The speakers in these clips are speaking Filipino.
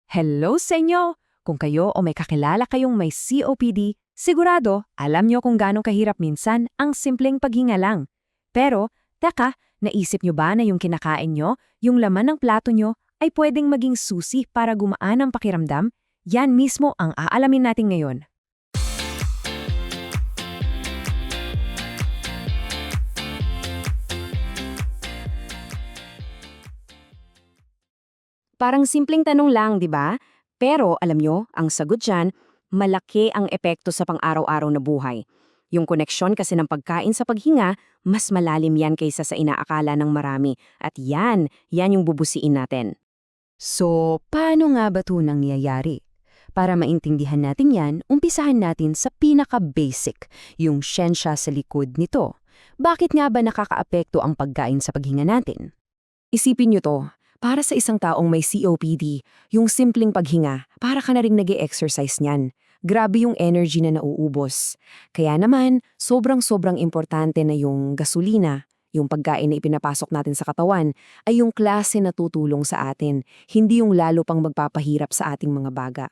Hello sa inyo! Kung kayo o may kakilala kayong may COPD, sigurado alam nyo kung gaano kahirap minsan ang simpleng paghinga lang. Pero, teka, naisip nyo ba na yung kinakain nyo, yung laman ng plato nyo, ay pwedeng maging susi para gumaan ang pakiramdam? Yan mismo ang aalamin natin ngayon. Parang simpleng tanong lang, di ba? Pero alam nyo, ang sagot dyan, malaki ang epekto sa pang-araw-araw na buhay. Yung koneksyon kasi ng pagkain sa paghinga, mas malalim yan kaysa sa inaakala ng marami. At yan yung bubusiin natin. So, paano nga ba ito nangyayari? Para maintindihan natin yan, umpisahan natin sa pinaka-basic, yung siyensya sa likod nito. Bakit nga ba nakakaapekto ang pagkain sa paghinga natin? Isipin nyo to, para sa isang taong may COPD, yung simpleng paghinga, para ka na ring nag-e-exercise niyan. Grabe yung energy na nauubos. Kaya naman, sobrang-sobrang importante na yung gasolina, yung pagkain na ipinapasok natin sa katawan, ay yung klase na tutulong sa atin, hindi yung lalo pang magpapahirap sa ating mga baga.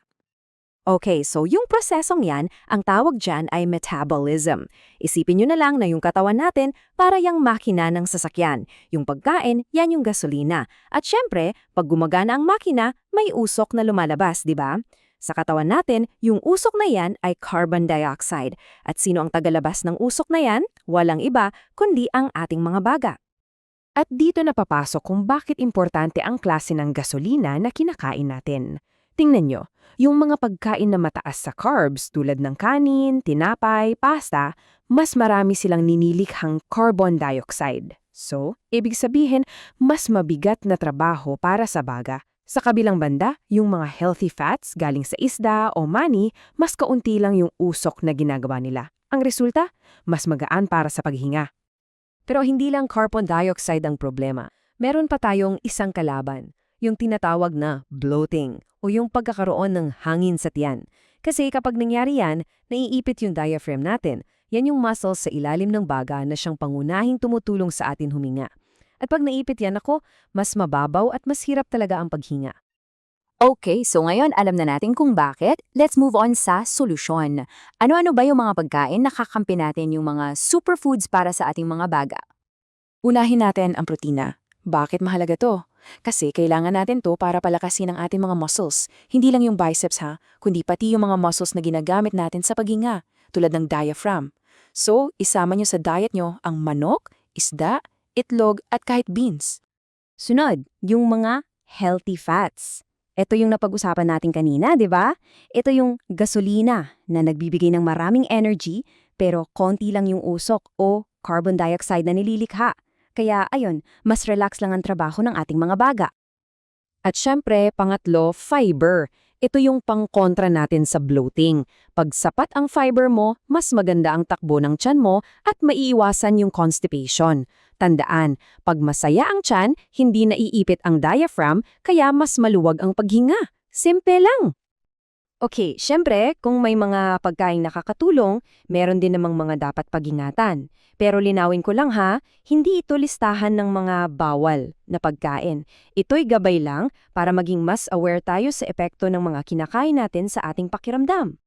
Okay, so yung prosesong yan, ang tawag dyan ay metabolism. Isipin nyo na lang na yung katawan natin para yung makina ng sasakyan. Yung pagkain, yan yung gasolina. At syempre, pag gumagana ang makina, may usok na lumalabas, di ba? Sa katawan natin, yung usok na yan ay carbon dioxide. At sino ang tagalabas ng usok na yan? Walang iba, kundi ang ating mga baga. At dito napapasok kung bakit importante ang klase ng gasolina na kinakain natin. Tingnan nyo, yung mga pagkain na mataas sa carbs tulad ng kanin, tinapay, pasta, mas marami silang ninilikhang carbon dioxide. So, ibig sabihin, mas mabigat na trabaho para sa baga. Sa kabilang banda, yung mga healthy fats galing sa isda o mani, mas kaunti lang yung usok na ginagawa nila. Ang resulta, mas magaan para sa paghinga. Pero hindi lang carbon dioxide ang problema. Meron pa tayong isang kalaban, yung tinatawag na bloating o yung pagkakaroon ng hangin sa tiyan. Kasi kapag nangyari yan, naiipit yung diaphragm natin. Yan yung muscles sa ilalim ng baga na siyang pangunahing tumutulong sa atin huminga. At pag naipit yan mas mababaw at mas hirap talaga ang paghinga. Okay, so ngayon alam na natin kung bakit. Let's move on sa solusyon. Ano-ano ba yung mga pagkain na kakampi natin yung mga superfoods para sa ating mga baga? Unahin natin ang protina. Bakit mahalaga to? Kasi kailangan natin to para palakasin ang ating mga muscles. Hindi lang yung biceps kundi pati yung mga muscles na ginagamit natin sa paghinga, tulad ng diaphragm. So, isama nyo sa diet nyo ang manok, isda, itlog at kahit beans. Sunod, yung mga healthy fats. Ito yung napag-usapan natin kanina, di ba? Ito yung gasolina na nagbibigay ng maraming energy pero konti lang yung usok o carbon dioxide na nililikha. Kaya ayun, mas relax lang ang trabaho ng ating mga baga. At syempre, pangatlo, fiber. Ito yung pangkontra natin sa bloating. Pag sapat ang fiber mo, mas maganda ang takbo ng tiyan mo at maiiwasan yung constipation. Tandaan, pag masaya ang tiyan, hindi naiipit ang diaphragm, kaya mas maluwag ang paghinga. Simple lang. Okay, syempre, kung may mga pagkain nakakatulong, meron din namang mga dapat pag-ingatan. Pero linawin ko lang hindi ito listahan ng mga bawal na pagkain. Ito'y gabay lang para maging mas aware tayo sa epekto ng mga kinakain natin sa ating pakiramdam.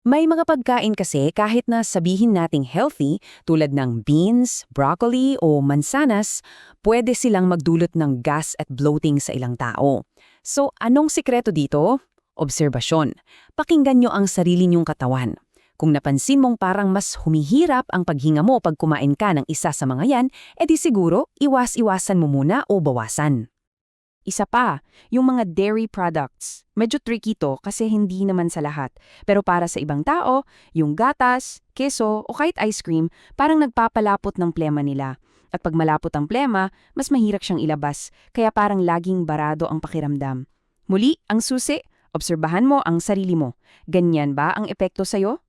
May mga pagkain kasi kahit na sabihin nating healthy, tulad ng beans, broccoli o mansanas, pwede silang magdulot ng gas at bloating sa ilang tao. So, anong sikreto dito? Obserbasyon. Pakinggan nyo ang sarili nyong katawan. Kung napansin mong parang mas humihirap ang paghinga mo pag kumain ka ng isa sa mga yan, edi siguro iwas-iwasan mo muna o bawasan. Isa pa, yung mga dairy products. Medyo tricky to kasi hindi naman sa lahat. Pero para sa ibang tao, yung gatas, keso o kahit ice cream, parang nagpapalapot ng plema nila. At pag malapot ang plema, mas mahirap siyang ilabas, kaya parang laging barado ang pakiramdam. Muli, ang susi, obserbahan mo ang sarili mo. Ganyan ba ang epekto sa'yo?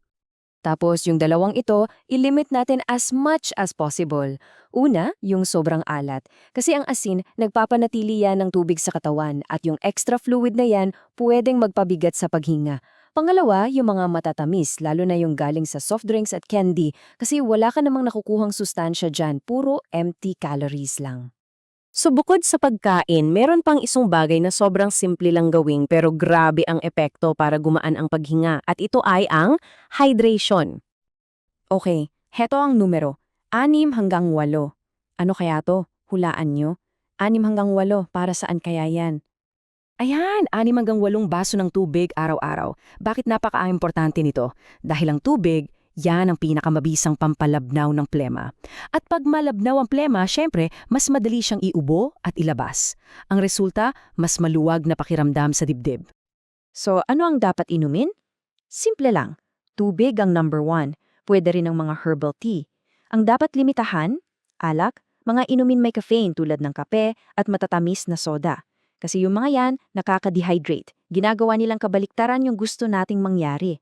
Tapos yung dalawang ito, ilimit natin as much as possible. Una, yung sobrang alat. Kasi ang asin, nagpapanatili yan ng tubig sa katawan at yung extra fluid na yan, pwedeng magpabigat sa paghinga. Pangalawa, yung mga matatamis, lalo na yung galing sa soft drinks at candy, kasi wala ka namang nakukuhang sustansya dyan, puro empty calories lang. So bukod sa pagkain, meron pang isang bagay na sobrang simple lang gawing pero grabe ang epekto para gumaan ang paghinga at ito ay ang hydration. Okay, heto ang numero. 6 hanggang 8. Ano kaya to? Hulaan nyo. 6 hanggang 8, para saan kaya yan? Ayan, 6 hanggang 8 baso ng tubig araw-araw. Bakit napaka-importante nito? Dahil ang tubig, yan ang pinakamabisang pampalabnaw ng plema. At pag malabnaw ang plema, syempre, mas madali siyang iubo at ilabas. Ang resulta, mas maluwag na pakiramdam sa dibdib. So, ano ang dapat inumin? Simple lang. Tubig ang number 1. Pwede rin ang mga herbal tea. Ang dapat limitahan, alak, mga inumin may caffeine tulad ng kape at matatamis na soda. Kasi yung mga yan, nakaka-dehydrate. Ginagawa nilang kabaliktaran yung gusto nating mangyari.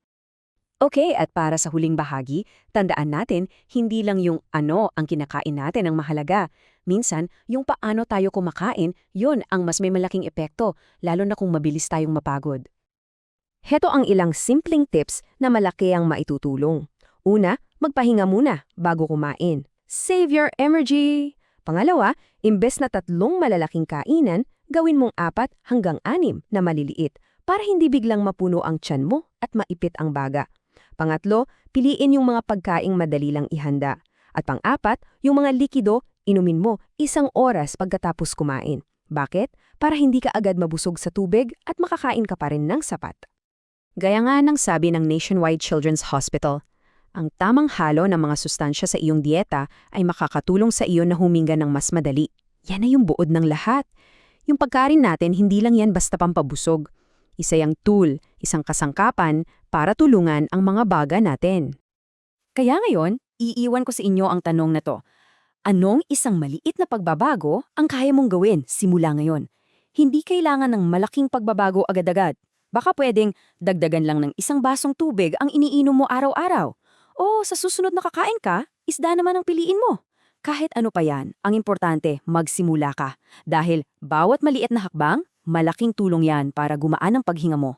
Okay, at para sa huling bahagi, tandaan natin, hindi lang yung ano ang kinakain natin ang mahalaga. Minsan, yung paano tayo kumakain, yun ang mas may malaking epekto, lalo na kung mabilis tayong mapagod. Heto ang ilang simpleng tips na malaki ang maitutulong. Una, magpahinga muna bago kumain. Save your energy! Pangalawa, imbes na 3 malalaking kainan, gawin mong 4 hanggang 6 na maliliit para hindi biglang mapuno ang tiyan mo at maipit ang baga. Pangatlo, piliin yung mga pagkaing madali lang ihanda. At pang-4, yung mga likido, inumin mo 1 oras pagkatapos kumain. Bakit? Para hindi ka agad mabusog sa tubig at makakain ka pa rin ng sapat. Gaya nga ng sabi ng Nationwide Children's Hospital, ang tamang halo ng mga sustansya sa iyong dieta ay makakatulong sa iyo na huminga ng mas madali. Yan ay yung buod ng lahat. Yung pagkain natin, hindi lang yan basta pampabusog. Isa yung tool, isang kasangkapan para tulungan ang mga baga natin. Kaya ngayon, iiwan ko sa inyo ang tanong na to. Anong isang maliit na pagbabago ang kaya mong gawin simula ngayon? Hindi kailangan ng malaking pagbabago agad-agad. Baka pwedeng dagdagan lang ng 1 basong tubig ang iniinom mo araw-araw. O sa susunod na kakain ka, isda naman ang piliin mo. Kahit ano pa yan, ang importante, magsimula ka. Dahil bawat maliit na hakbang, malaking tulong yan para gumaan ang paghinga mo.